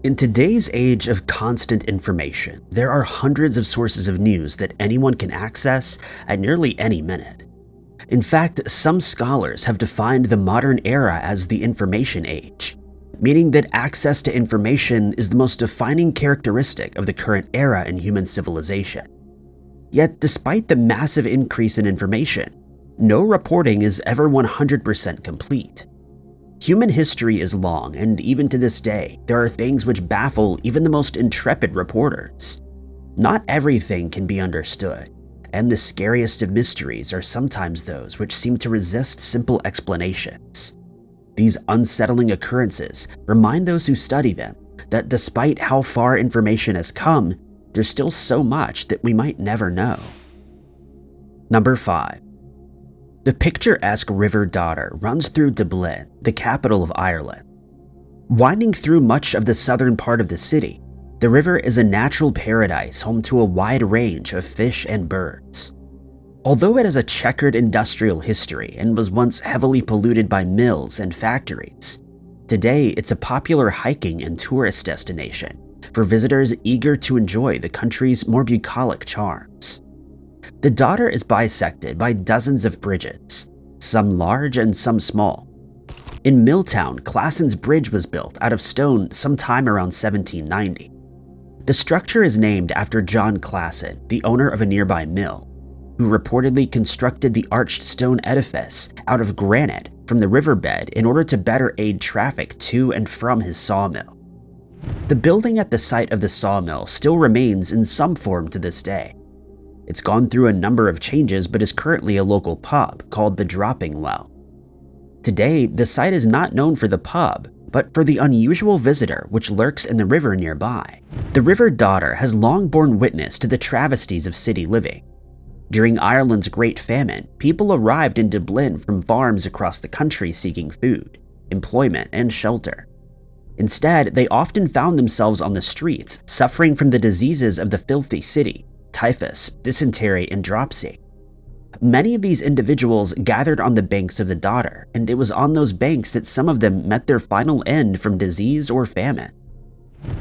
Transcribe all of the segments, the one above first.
In today's age of constant information, there are hundreds of sources of news that anyone can access at nearly any minute. In fact, some scholars have defined the modern era as the information age, meaning that access to information is the most defining characteristic of the current era in human civilization. Yet, despite the massive increase in information, no reporting is ever 100% complete. Human history is long, and even to this day, there are things which baffle even the most intrepid reporters. Not everything can be understood, and the scariest of mysteries are sometimes those which seem to resist simple explanations. These unsettling occurrences remind those who study them that despite how far information has come, there's still so much that we might never know. Number 5. The picturesque River Dodder runs through Dublin, the capital of Ireland. Winding through much of the southern part of the city, the river is a natural paradise home to a wide range of fish and birds. Although it has a checkered industrial history and was once heavily polluted by mills and factories, today it's a popular hiking and tourist destination for visitors eager to enjoy the country's more bucolic charms. The Dodder is bisected by dozens of bridges, some large and some small. In Milltown, Classon's Bridge was built out of stone sometime around 1790. The structure is named after John Classon, the owner of a nearby mill, who reportedly constructed the arched stone edifice out of granite from the riverbed in order to better aid traffic to and from his sawmill. The building at the site of the sawmill still remains in some form to this day. It's gone through a number of changes but is currently a local pub called the Dropping Well. Today, the site is not known for the pub, but for the unusual visitor which lurks in the river nearby. The River Dodder has long borne witness to the travesties of city living. During Ireland's Great Famine, people arrived in Dublin from farms across the country seeking food, employment, and shelter. Instead, they often found themselves on the streets, suffering from the diseases of the filthy city: typhus, dysentery, and dropsy. Many of these individuals gathered on the banks of the Dodder, and it was on those banks that some of them met their final end from disease or famine.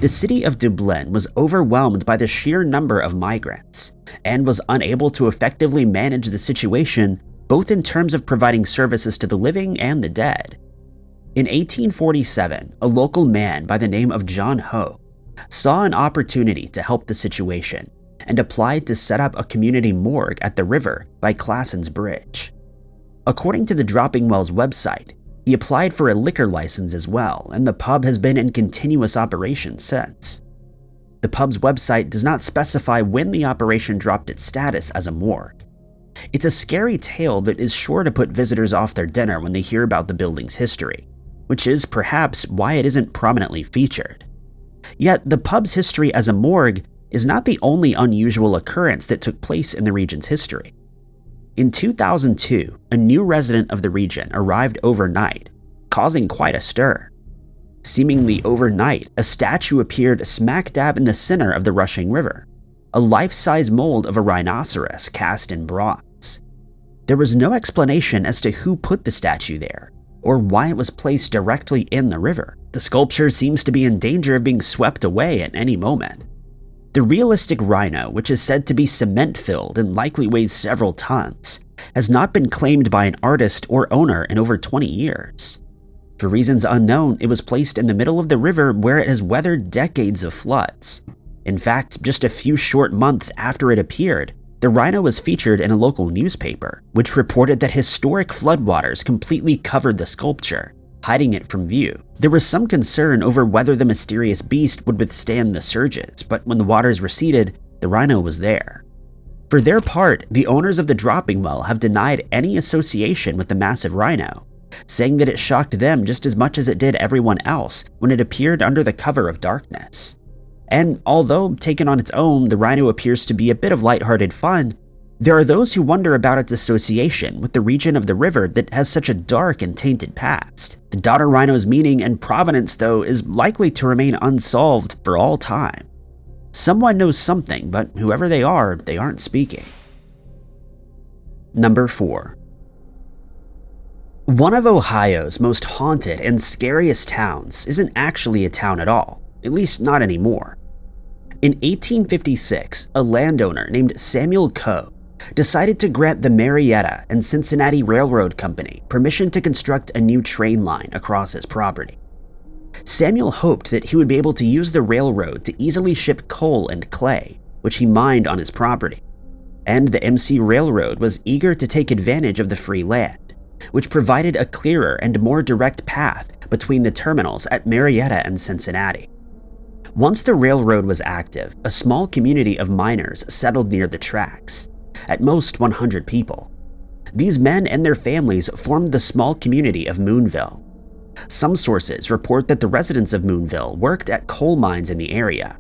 The city of Dublin was overwhelmed by the sheer number of migrants, and was unable to effectively manage the situation, both in terms of providing services to the living and the dead. In 1847, a local man by the name of John Hoe saw an opportunity to help the situation, and applied to set up a community morgue at the river by Classon's Bridge. According to the Dropping Well's website, he applied for a liquor license as well, and the pub has been in continuous operation since. The pub's website does not specify when the operation dropped its status as a morgue. It's a scary tale that is sure to put visitors off their dinner when they hear about the building's history, which is perhaps why it isn't prominently featured. Yet the pub's history as a morgue is not the only unusual occurrence that took place in the region's history. In 2002, a new resident of the region arrived overnight, causing quite a stir. Seemingly overnight, a statue appeared smack dab in the center of the rushing river, a life-size mold of a rhinoceros cast in bronze. There was no explanation as to who put the statue there, or why it was placed directly in the river. The sculpture seems to be in danger of being swept away at any moment. The realistic rhino, which is said to be cement-filled and likely weighs several tons, has not been claimed by an artist or owner in over 20 years. For reasons unknown, it was placed in the middle of the river where it has weathered decades of floods. In fact, just a few short months after it appeared, the rhino was featured in a local newspaper, which reported that historic floodwaters completely covered the sculpture, hiding it from view. There was some concern over whether the mysterious beast would withstand the surges, but when the waters receded, the rhino was there. For their part, the owners of the Dropping Well have denied any association with the massive rhino, saying that it shocked them just as much as it did everyone else when it appeared under the cover of darkness. And although taken on its own, the rhino appears to be a bit of lighthearted fun, there are those who wonder about its association with the region of the river that has such a dark and tainted past. The Dodder rhino's meaning and provenance, though, is likely to remain unsolved for all time. Someone knows something, but whoever they aren't speaking. Number 4. One of Ohio's most haunted and scariest towns isn't actually a town at all. at least not anymore. In 1856, a landowner named Samuel Coe decided to grant the Marietta and Cincinnati Railroad Company permission to construct a new train line across his property. Samuel hoped that he would be able to use the railroad to easily ship coal and clay, which he mined on his property. And the MC Railroad was eager to take advantage of the free land, which provided a clearer and more direct path between the terminals at Marietta and Cincinnati. Once the railroad was active, a small community of miners settled near the tracks, at most 100 people. These men and their families formed the small community of Moonville. Some sources report that the residents of Moonville worked at coal mines in the area,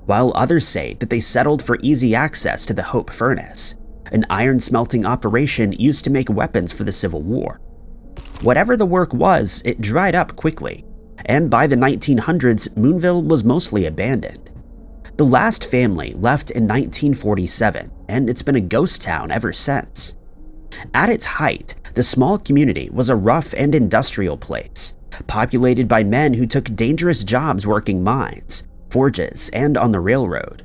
while others say that they settled for easy access to the Hope Furnace, an iron smelting operation used to make weapons for the Civil War. Whatever the work was, it dried up quickly, and by the 1900s, Moonville was mostly abandoned. The last family left in 1947, and it's been a ghost town ever since. At its height, the small community was a rough and industrial place, populated by men who took dangerous jobs working mines, forges, and on the railroad.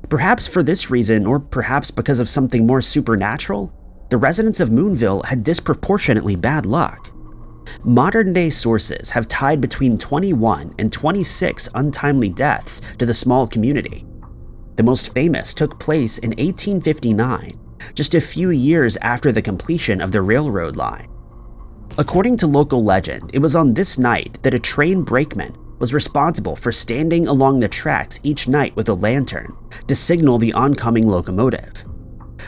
Perhaps for this reason, or perhaps because of something more supernatural, the residents of Moonville had disproportionately bad luck. Modern-day sources have tied between 21 and 26 untimely deaths to the small community. The most famous took place in 1859, just a few years after the completion of the railroad line. According to local legend, it was on this night that a train brakeman was responsible for standing along the tracks each night with a lantern to signal the oncoming locomotive.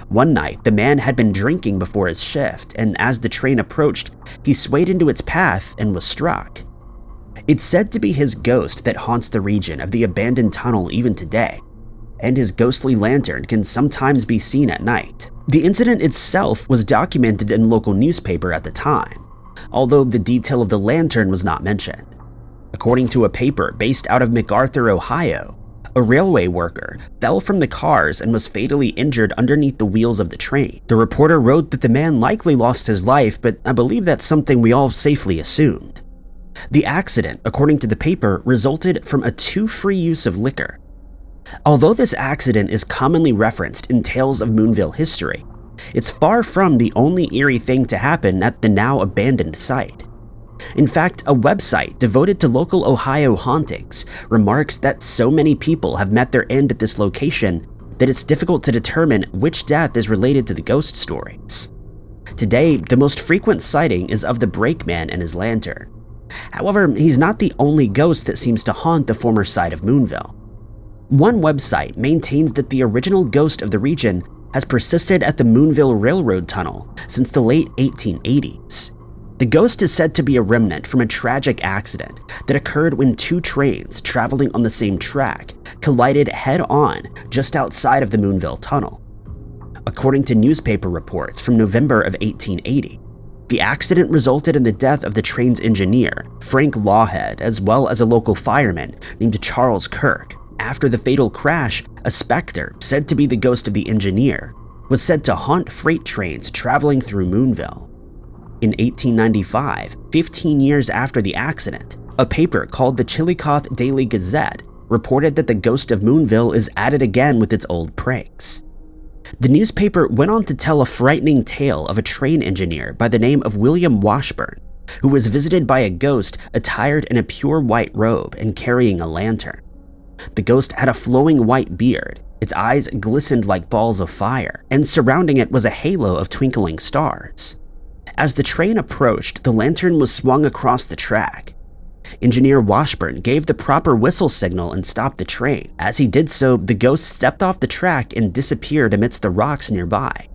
One night, the man had been drinking before his shift, and as the train approached, he swayed into its path and was struck. It's said to be his ghost that haunts the region of the abandoned tunnel even today, and his ghostly lantern can sometimes be seen at night. The incident itself was documented in local newspaper at the time, although the detail of the lantern was not mentioned. According to a paper based out of MacArthur, Ohio, a railway worker fell from the cars and was fatally injured underneath the wheels of the train. The reporter wrote that the man likely lost his life, but I believe that's something we all safely assumed. The accident, according to the paper, resulted from a too-free use of liquor. Although this accident is commonly referenced in tales of Moonville history, it's far from the only eerie thing to happen at the now abandoned site. In fact, a website devoted to local Ohio hauntings remarks that so many people have met their end at this location that it's difficult to determine which death is related to the ghost stories. Today, the most frequent sighting is of the brakeman and his lantern. However, he's not the only ghost that seems to haunt the former site of Moonville. One website maintains that the original ghost of the region has persisted at the Moonville Railroad Tunnel since the late 1880s. The ghost is said to be a remnant from a tragic accident that occurred when two trains traveling on the same track collided head-on just outside of the Moonville Tunnel. According to newspaper reports from November of 1880, the accident resulted in the death of the train's engineer, Frank Lawhead, as well as a local fireman named Charles Kirk. After the fatal crash, a specter, said to be the ghost of the engineer, was said to haunt freight trains traveling through Moonville. In 1895, 15 years after the accident, a paper called the Chillicothe Daily Gazette reported that the ghost of Moonville is at it again with its old pranks. The newspaper went on to tell a frightening tale of a train engineer by the name of William Washburn, who was visited by a ghost attired in a pure white robe and carrying a lantern. The ghost had a flowing white beard, its eyes glistened like balls of fire, and surrounding it was a halo of twinkling stars. As the train approached, the lantern was swung across the track. Engineer Washburn gave the proper whistle signal and stopped the train. As he did so, the ghost stepped off the track and disappeared amidst the rocks nearby.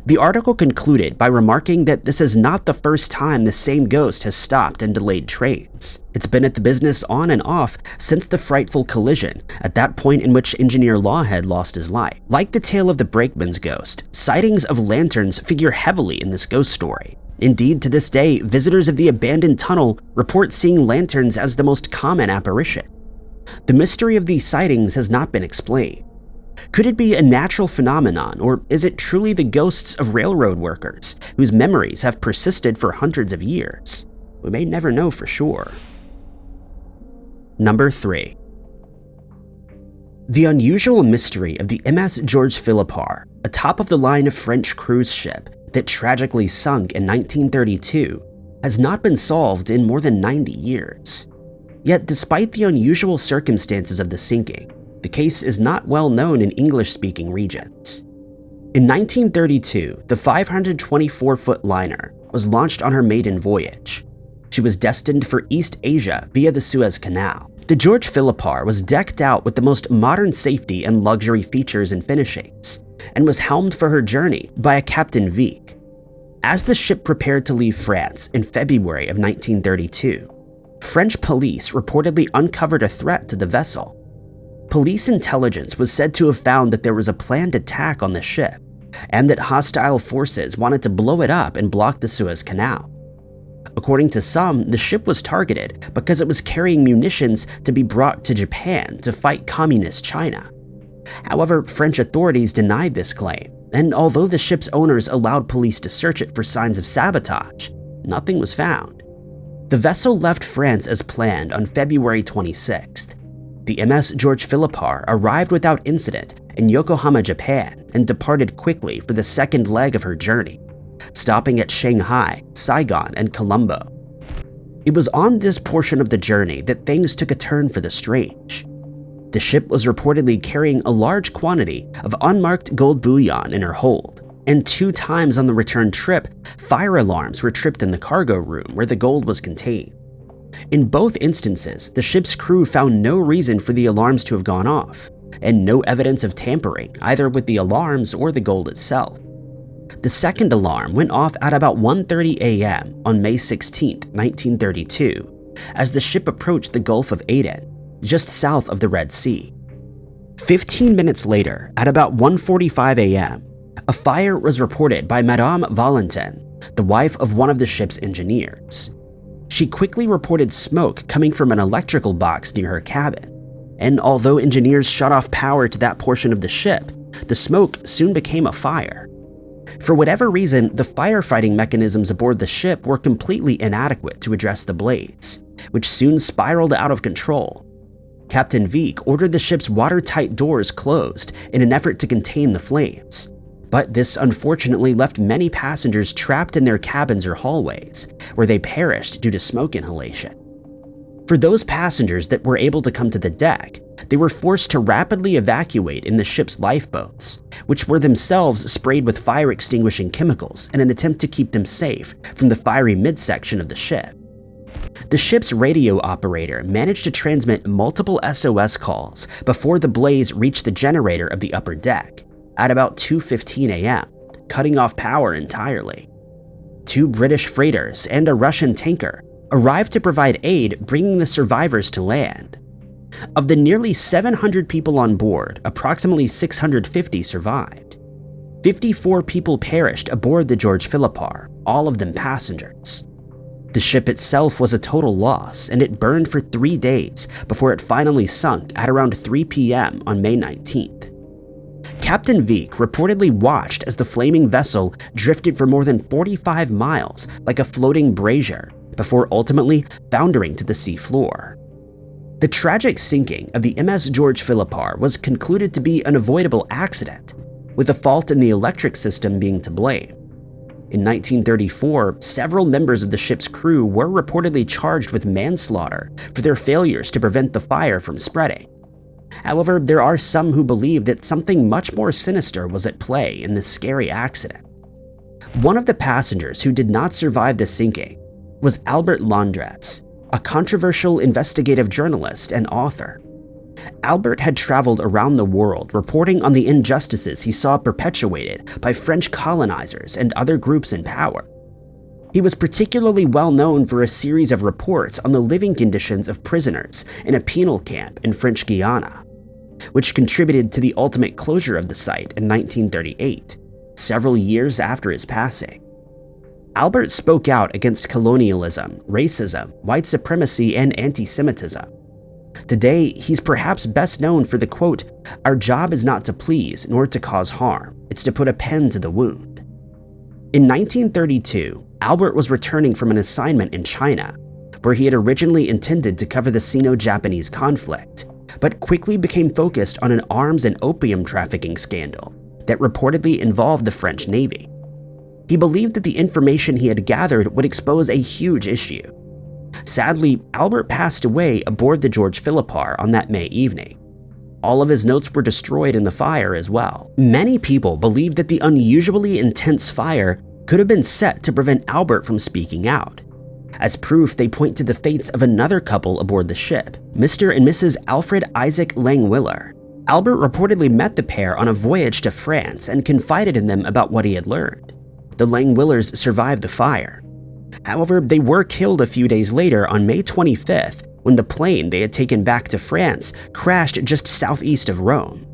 The article concluded by remarking that this is not the first time the same ghost has stopped and delayed trains. It's been at the business on and off since the frightful collision, at that point in which Engineer Lawhead lost his life. Like the tale of the brakeman's ghost, sightings of lanterns figure heavily in this ghost story. Indeed, to this day, visitors of the abandoned tunnel report seeing lanterns as the most common apparition. The mystery of these sightings has not been explained. Could it be a natural phenomenon, or is it truly the ghosts of railroad workers whose memories have persisted for hundreds of years? We may never know for sure. Number 3. The unusual mystery of the MS Georges Philippard, a top-of-the-line French cruise ship that tragically sunk in 1932, has not been solved in more than 90 years. Yet despite the unusual circumstances of the sinking, the case is not well known in English-speaking regions. In 1932, the 524-foot liner was launched on her maiden voyage. She was destined for East Asia via the Suez Canal. The Georges Philippard was decked out with the most modern safety and luxury features and finishings, and was helmed for her journey by a Captain Vicq. As the ship prepared to leave France in February of 1932, French police reportedly uncovered a threat to the vessel. Police intelligence was said to have found that there was a planned attack on the ship, and that hostile forces wanted to blow it up and block the Suez Canal. According to some, the ship was targeted because it was carrying munitions to be brought to Japan to fight communist China. However, French authorities denied this claim, and although the ship's owners allowed police to search it for signs of sabotage, nothing was found. The vessel left France as planned on February 26th. The MS Georges Philippard arrived without incident in Yokohama, Japan, and departed quickly for the second leg of her journey, stopping at Shanghai, Saigon, and Colombo. It was on this portion of the journey that things took a turn for the strange. The ship was reportedly carrying a large quantity of unmarked gold bullion in her hold, and 2 times on the return trip, fire alarms were tripped in the cargo room where the gold was contained. In both instances, the ship's crew found no reason for the alarms to have gone off, and no evidence of tampering either with the alarms or the gold itself. The second alarm went off at about 1:30 a.m. on May 16, 1932, as the ship approached the Gulf of Aden, just south of the Red Sea. 15 minutes later, at about 1:45 a.m., a fire was reported by Madame Valentin, the wife of one of the ship's engineers. She quickly reported smoke coming from an electrical box near her cabin, and although engineers shut off power to that portion of the ship, the smoke soon became a fire. For whatever reason, the firefighting mechanisms aboard the ship were completely inadequate to address the blaze, which soon spiraled out of control. Captain Vicq ordered the ship's watertight doors closed in an effort to contain the flames, but this unfortunately left many passengers trapped in their cabins or hallways, where they perished due to smoke inhalation. For those passengers that were able to come to the deck, they were forced to rapidly evacuate in the ship's lifeboats, which were themselves sprayed with fire-extinguishing chemicals in an attempt to keep them safe from the fiery midsection of the ship. The ship's radio operator managed to transmit multiple SOS calls before the blaze reached the generator of the upper deck at about 2:15 a.m., cutting off power entirely. 2 British freighters and a Russian tanker arrived to provide aid, bringing the survivors to land. Of the nearly 700 people on board, approximately 650 survived. 54 people perished aboard the Georges Philippard, all of them passengers. The ship itself was a total loss, and it burned for 3 days before it finally sunk at around 3 p.m. on May 19th. Captain Vicq reportedly watched as the flaming vessel drifted for more than 45 miles like a floating brazier before ultimately foundering to the sea floor. The tragic sinking of the MS Georges Philippard was concluded to be an avoidable accident, with a fault in the electric system being to blame. In 1934, several members of the ship's crew were reportedly charged with manslaughter for their failures to prevent the fire from spreading. However, there are some who believe that something much more sinister was at play in this scary accident. One of the passengers who did not survive the sinking was Albert Londres, a controversial investigative journalist and author. Albert had traveled around the world reporting on the injustices he saw perpetuated by French colonizers and other groups in power. He was particularly well known for a series of reports on the living conditions of prisoners in a penal camp in French Guiana, which contributed to the ultimate closure of the site in 1938, several years after his passing. Albert spoke out against colonialism, racism, white supremacy, and anti-Semitism. Today, he's perhaps best known for the quote, "Our job is not to please nor to cause harm, it's to put a pen to the wound." In 1932, Albert was returning from an assignment in China, where he had originally intended to cover the Sino-Japanese conflict, but quickly became focused on an arms and opium trafficking scandal that reportedly involved the French Navy. He believed that the information he had gathered would expose a huge issue. Sadly, Albert passed away aboard the George Philippar on that May evening. All of his notes were destroyed in the fire as well. Many people believed that the unusually intense fire could have been set to prevent Albert from speaking out. As proof, they point to the fates of another couple aboard the ship, Mr. and Mrs. Alfred Isaac Langwiller. Albert reportedly met the pair on a voyage to France and confided in them about what he had learned. The Langwillers survived the fire. However, they were killed a few days later on May 25th when the plane they had taken back to France crashed just southeast of Rome.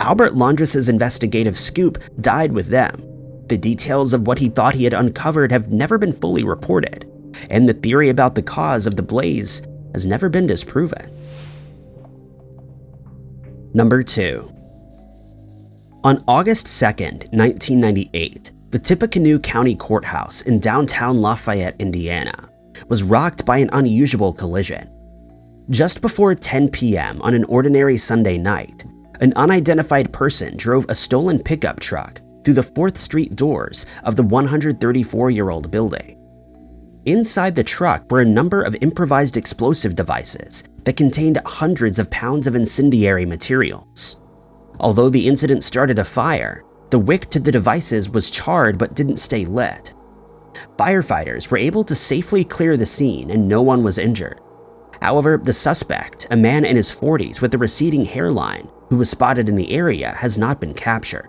Albert Londres's investigative scoop died with them. The details of what he thought he had uncovered have never been fully reported, and the theory about the cause of the blaze has never been disproven. Number 2. On August 2nd, 1998, the Tippecanoe County Courthouse in downtown Lafayette, Indiana, was rocked by an unusual collision. Just before 10 p.m. on an ordinary Sunday night, an unidentified person drove a stolen pickup truck through the 4th Street doors of the 134-year-old building. Inside the truck were a number of improvised explosive devices that contained hundreds of pounds of incendiary materials. Although the incident started a fire, the wick to the devices was charred but didn't stay lit. Firefighters were able to safely clear the scene and no one was injured. However, the suspect, a man in his 40s with a receding hairline who was spotted in the area, has not been captured.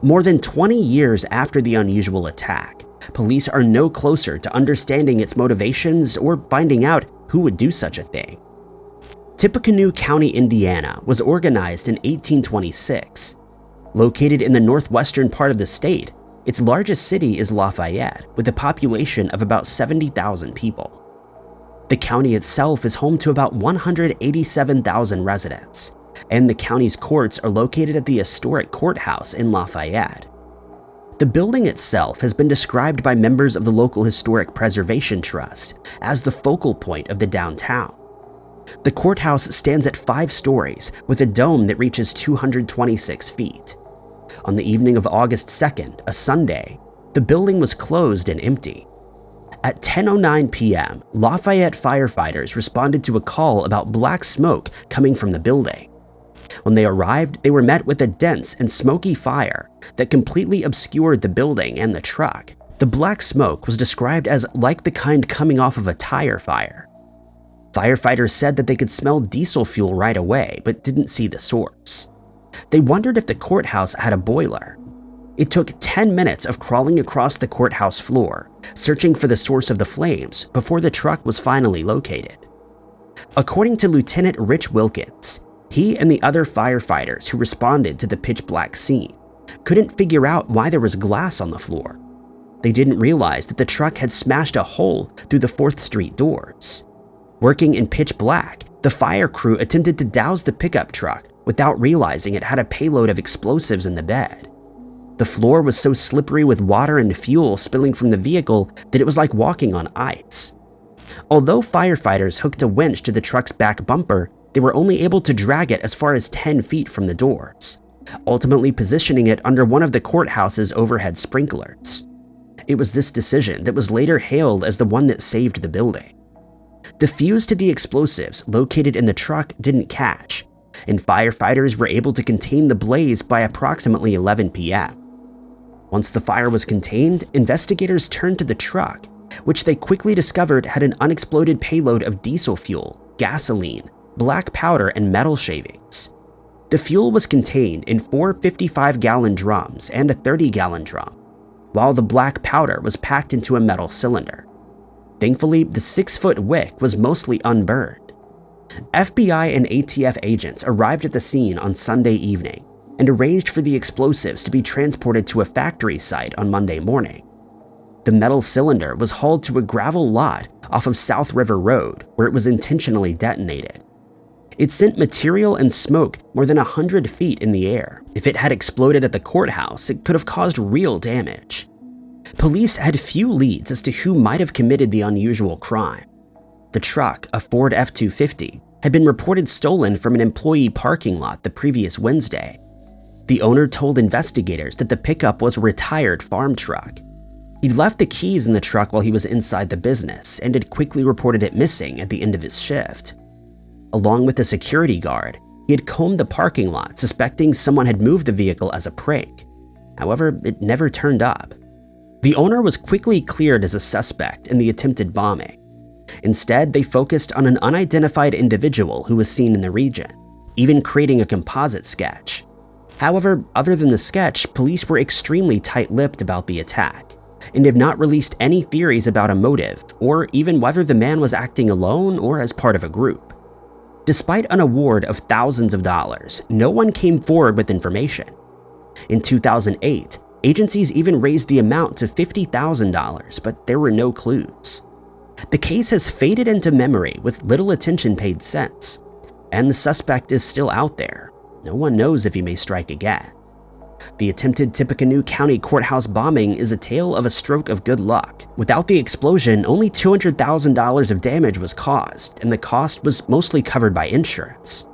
More than 20 years after the unusual attack, police are no closer to understanding its motivations or finding out who would do such a thing. Tippecanoe County, Indiana was organized in 1826. Located in the northwestern part of the state, its largest city is Lafayette, with a population of about 70,000 people. The county itself is home to about 187,000 residents, and the county's courts are located at the historic courthouse in Lafayette. The building itself has been described by members of the local Historic Preservation Trust as the focal point of the downtown. The courthouse stands at 5 stories with a dome that reaches 226 feet. On the evening of August 2nd, a Sunday, the building was closed and empty. At 10:09 p.m., Lafayette firefighters responded to a call about black smoke coming from the building. When they arrived, they were met with a dense and smoky fire that completely obscured the building and the truck. The black smoke was described as like the kind coming off of a tire fire. Firefighters said that they could smell diesel fuel right away, but didn't see the source. They wondered if the courthouse had a boiler. It took 10 minutes of crawling across the courthouse floor, searching for the source of the flames before the truck was finally located. According to Lieutenant Rich Wilkins, he and the other firefighters who responded to the pitch-black scene couldn't figure out why there was glass on the floor. They didn't realize that the truck had smashed a hole through the 4th Street doors. Working in pitch black, the fire crew attempted to douse the pickup truck without realizing it had a payload of explosives in the bed. The floor was so slippery with water and fuel spilling from the vehicle that it was like walking on ice. Although firefighters hooked a winch to the truck's back bumper, they were only able to drag it as far as 10 feet from the doors, ultimately positioning it under one of the courthouse's overhead sprinklers. It was this decision that was later hailed as the one that saved the building. The fuse to the explosives located in the truck didn't catch, and firefighters were able to contain the blaze by approximately 11 p.m. Once the fire was contained, investigators turned to the truck, which they quickly discovered had an unexploded payload of diesel fuel, gasoline, black powder, and metal shavings. The fuel was contained in 4 55-gallon drums and a 30-gallon drum, while the black powder was packed into a metal cylinder. Thankfully, the 6-foot wick was mostly unburned. FBI and ATF agents arrived at the scene on Sunday evening and arranged for the explosives to be transported to a factory site on Monday morning. The metal cylinder was hauled to a gravel lot off of South River Road, where it was intentionally detonated. It sent material and smoke more than 100 feet in the air. If it had exploded at the courthouse, it could have caused real damage. Police had few leads as to who might have committed the unusual crime. The truck, a Ford F-250, had been reported stolen from an employee parking lot the previous Wednesday. The owner told investigators that the pickup was a retired farm truck. He'd left the keys in the truck while he was inside the business and had quickly reported it missing at the end of his shift. Along with the security guard, he had combed the parking lot, suspecting someone had moved the vehicle as a prank. However, it never turned up. The owner was quickly cleared as a suspect in the attempted bombing. Instead, they focused on an unidentified individual who was seen in the region, even creating a composite sketch. However, other than the sketch, police were extremely tight-lipped about the attack and have not released any theories about a motive or even whether the man was acting alone or as part of a group. Despite an award of thousands of dollars, no one came forward with information. In 2008, agencies even raised the amount to $50,000, but there were no clues. The case has faded into memory with little attention paid since, and the suspect is still out there. No one knows if he may strike again. The attempted Tippecanoe County Courthouse bombing is a tale of a stroke of good luck. Without the explosion, only $200,000 of damage was caused, and the cost was mostly covered by insurance.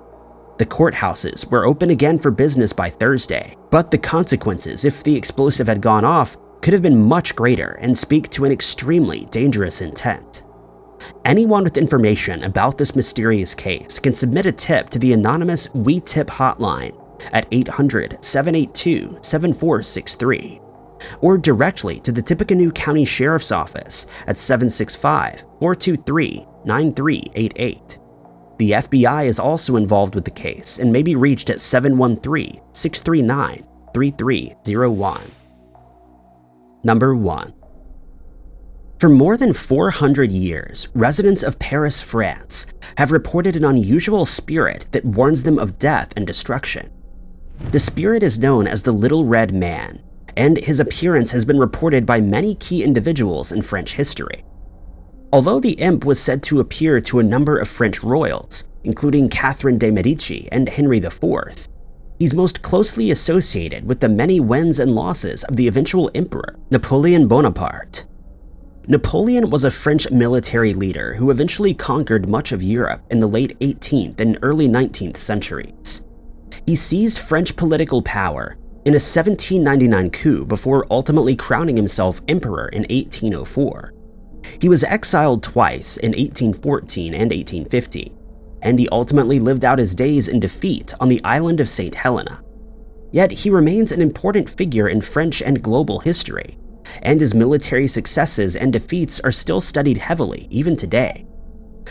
The courthouses were open again for business by Thursday, but the consequences if the explosive had gone off could have been much greater and speak to an extremely dangerous intent. Anyone with information about this mysterious case can submit a tip to the anonymous We Tip hotline at 800-782-7463 or directly to the Tippecanoe County Sheriff's Office at 765-423-9388. The FBI is also involved with the case and may be reached at 713-639-3301. Number 1. For more than 400 years, residents of Paris, France, have reported an unusual spirit that warns them of death and destruction. The spirit is known as the Little Red Man, and his appearance has been reported by many key individuals in French history. Although the imp was said to appear to a number of French royals, including Catherine de' Medici and Henry IV, he's most closely associated with the many wins and losses of the eventual emperor, Napoleon Bonaparte. Napoleon was a French military leader who eventually conquered much of Europe in the late 18th and early 19th centuries. He seized French political power in a 1799 coup before ultimately crowning himself emperor in 1804. He was exiled twice in 1814 and 1850, and he ultimately lived out his days in defeat on the island of St. Helena. Yet he remains an important figure in French and global history, and his military successes and defeats are still studied heavily even today.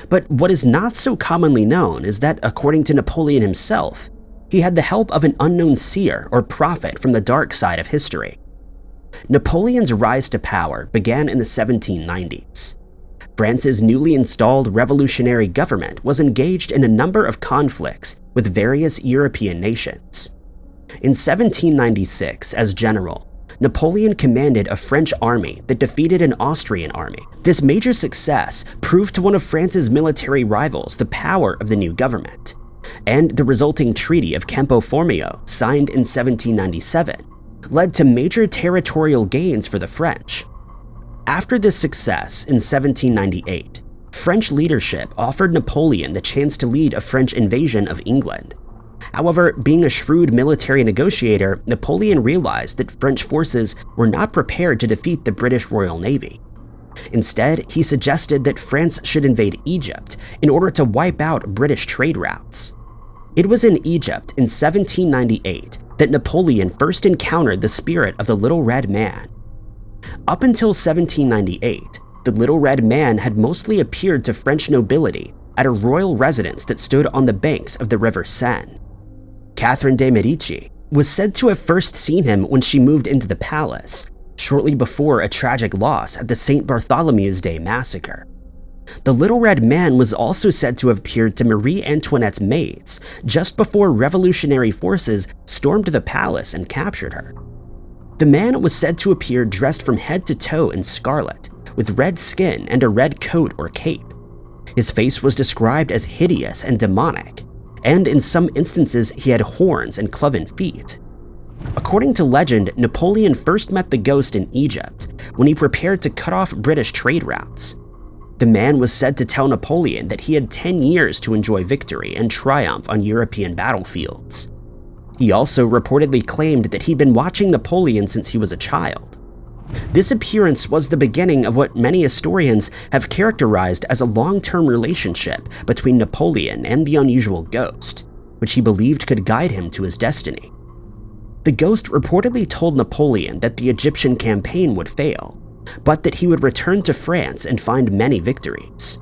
But what is not so commonly known is that, according to Napoleon himself, he had the help of an unknown seer or prophet from the dark side of history. Napoleon's rise to power began in the 1790s. France's newly installed revolutionary government was engaged in a number of conflicts with various European nations. In 1796, as general, Napoleon commanded a French army that defeated an Austrian army. This major success proved to one of France's military rivals the power of the new government, and the resulting Treaty of Campo Formio, signed in 1797, led to major territorial gains for the French. After this success in 1798, French leadership offered Napoleon the chance to lead a French invasion of England. However, being a shrewd military negotiator, Napoleon realized that French forces were not prepared to defeat the British Royal Navy. Instead, he suggested that France should invade Egypt in order to wipe out British trade routes. It was in Egypt in 1798 that Napoleon first encountered the spirit of the Little Red Man. Up until 1798, the Little Red Man had mostly appeared to French nobility at a royal residence that stood on the banks of the River Seine. Catherine de' Medici was said to have first seen him when she moved into the palace, shortly before a tragic loss at the St. Bartholomew's Day massacre. The Little Red Man was also said to have appeared to Marie Antoinette's maids just before revolutionary forces stormed the palace and captured her. The man was said to appear dressed from head to toe in scarlet, with red skin and a red coat or cape. His face was described as hideous and demonic, and in some instances he had horns and cloven feet. According to legend, Napoleon first met the ghost in Egypt when he prepared to cut off British trade routes. The man was said to tell Napoleon that he had 10 years to enjoy victory and triumph on European battlefields. He also reportedly claimed that he'd been watching Napoleon since he was a child. This appearance was the beginning of what many historians have characterized as a long-term relationship between Napoleon and the unusual ghost, which he believed could guide him to his destiny. The ghost reportedly told Napoleon that the Egyptian campaign would fail, but that he would return to France and find many victories.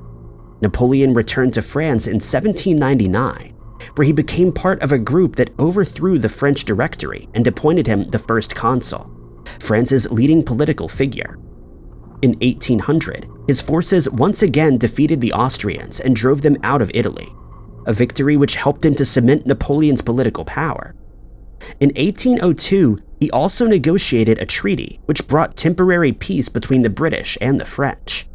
Napoleon returned to France in 1799, where he became part of a group that overthrew the French Directory and appointed him the first consul, France's leading political figure. In 1800, his forces once again defeated the Austrians and drove them out of Italy, a victory which helped him to cement Napoleon's political power. In 1802, he also negotiated a treaty which brought temporary peace between the British and the French.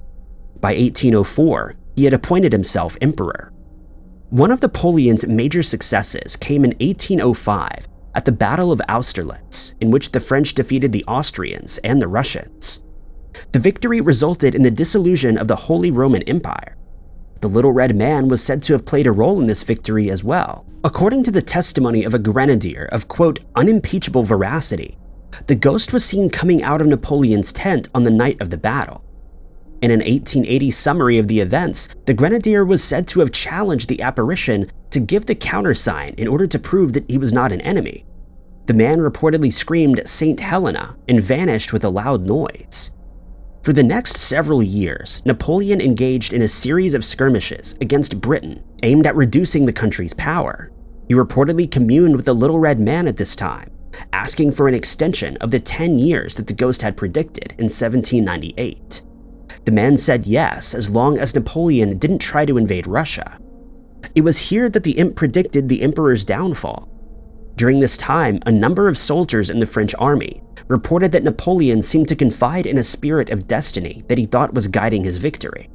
By 1804, he had appointed himself emperor. One of Napoleon's major successes came in 1805 at the Battle of Austerlitz, in which the French defeated the Austrians and the Russians. The victory resulted in the dissolution of the Holy Roman Empire. The Little Red Man was said to have played a role in this victory as well. According to the testimony of a grenadier of, quote, unimpeachable veracity, the ghost was seen coming out of Napoleon's tent on the night of the battle. In an 1880 summary of the events, the grenadier was said to have challenged the apparition to give the countersign in order to prove that he was not an enemy. The man reportedly screamed St. Helena and vanished with a loud noise. For the next several years, Napoleon engaged in a series of skirmishes against Britain aimed at reducing the country's power. He reportedly communed with the Little Red Man at this time, asking for an extension of the 10 years that the ghost had predicted in 1798. The man said yes, as long as Napoleon didn't try to invade Russia. It was here that the imp predicted the emperor's downfall. During this time, a number of soldiers in the French army reported that Napoleon seemed to confide in a spirit of destiny that he thought was guiding his victory.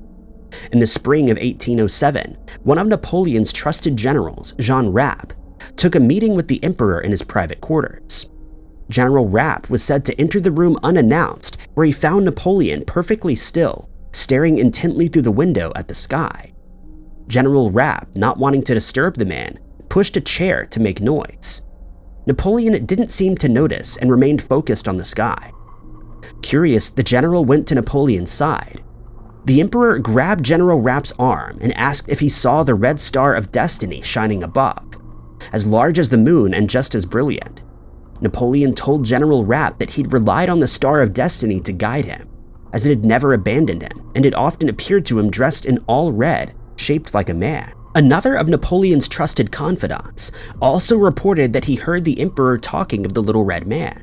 In the spring of 1807, one of Napoleon's trusted generals, Jean Rapp, took a meeting with the emperor in his private quarters. General Rapp was said to enter the room unannounced, where he found Napoleon perfectly still, staring intently through the window at the sky. General Rapp, not wanting to disturb the man, pushed a chair to make noise. Napoleon didn't seem to notice and remained focused on the sky. Curious, the general went to Napoleon's side. The emperor grabbed General Rapp's arm and asked if he saw the red star of destiny shining above, as large as the moon and just as brilliant. Napoleon told General Rapp that he'd relied on the star of destiny to guide him, as it had never abandoned him, and it often appeared to him dressed in all red, shaped like a man. Another of Napoleon's trusted confidants also reported that he heard the emperor talking of the Little Red Man.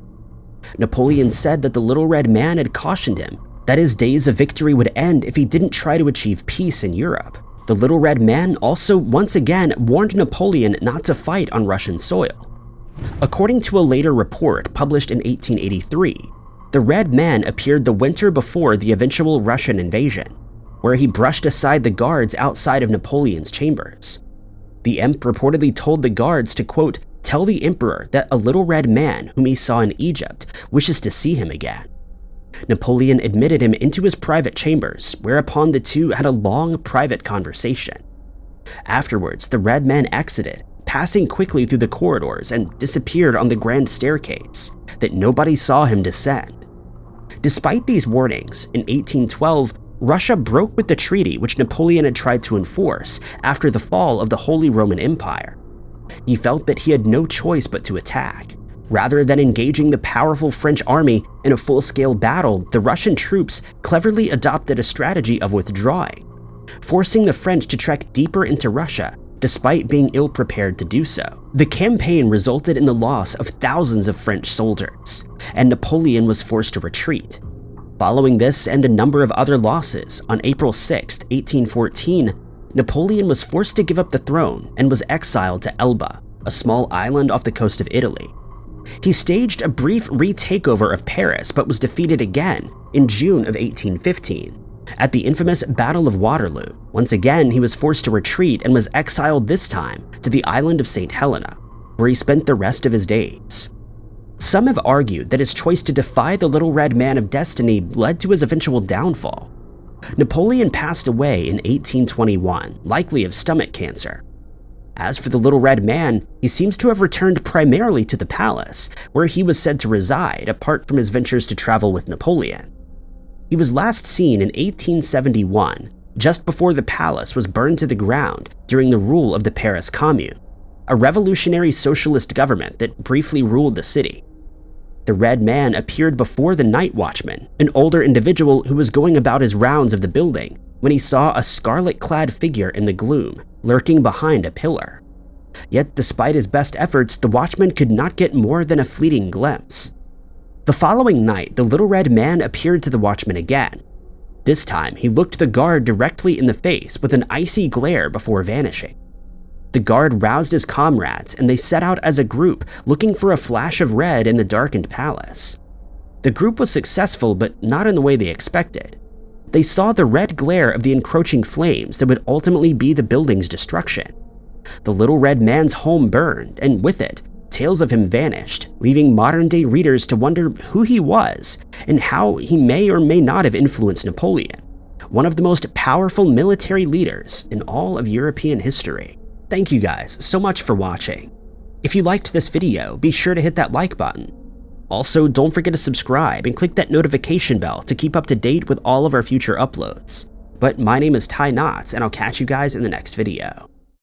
Napoleon said that the Little Red Man had cautioned him that his days of victory would end if he didn't try to achieve peace in Europe. The Little Red Man also once again warned Napoleon not to fight on Russian soil. According to a later report published in 1883, the Red Man appeared the winter before the eventual Russian invasion, where he brushed aside the guards outside of Napoleon's chambers. The imp reportedly told the guards to, quote, tell the emperor that a Little Red Man whom he saw in Egypt wishes to see him again. Napoleon admitted him into his private chambers, whereupon the two had a long private conversation. Afterwards, the Red Man exited, passing quickly through the corridors and disappeared on the grand staircase that nobody saw him descend. Despite these warnings, in 1812, Russia broke with the treaty which Napoleon had tried to enforce after the fall of the Holy Roman Empire. He felt that he had no choice but to attack. Rather than engaging the powerful French army in a full-scale battle, the Russian troops cleverly adopted a strategy of withdrawing, forcing the French to trek deeper into Russia despite being ill-prepared to do so. The campaign resulted in the loss of thousands of French soldiers, and Napoleon was forced to retreat. Following this and a number of other losses, on April 6, 1814, Napoleon was forced to give up the throne and was exiled to Elba, a small island off the coast of Italy. He staged a brief retakeover of Paris but was defeated again in June of 1815. At the infamous Battle of Waterloo, once again he was forced to retreat and was exiled this time to the island of St. Helena, where he spent the rest of his days. Some have argued that his choice to defy the Little Red Man of Destiny led to his eventual downfall. Napoleon passed away in 1821, likely of stomach cancer. As for the Little Red Man, he seems to have returned primarily to the palace, where he was said to reside apart from his ventures to travel with Napoleon. He was last seen in 1871, just before the palace was burned to the ground during the rule of the Paris Commune, a revolutionary socialist government that briefly ruled the city. The Red Man appeared before the night watchman, an older individual who was going about his rounds of the building, when he saw a scarlet-clad figure in the gloom, lurking behind a pillar. Yet despite his best efforts, the watchman could not get more than a fleeting glimpse. The following night, the Little Red Man appeared to the watchman again. This time, he looked the guard directly in the face with an icy glare before vanishing. The guard roused his comrades, and they set out as a group, looking for a flash of red in the darkened palace. The group was successful, but not in the way they expected. They saw the red glare of the encroaching flames that would ultimately be the building's destruction. The Little Red Man's home burned, and with it, tales of him vanished, leaving modern-day readers to wonder who he was and how he may or may not have influenced Napoleon, one of the most powerful military leaders in all of European history. Thank you guys so much for watching. If you liked this video, be sure to hit that like button. Also, don't forget to subscribe and click that notification bell to keep up to date with all of our future uploads. But my name is Ty Knotts, and I'll catch you guys in the next video.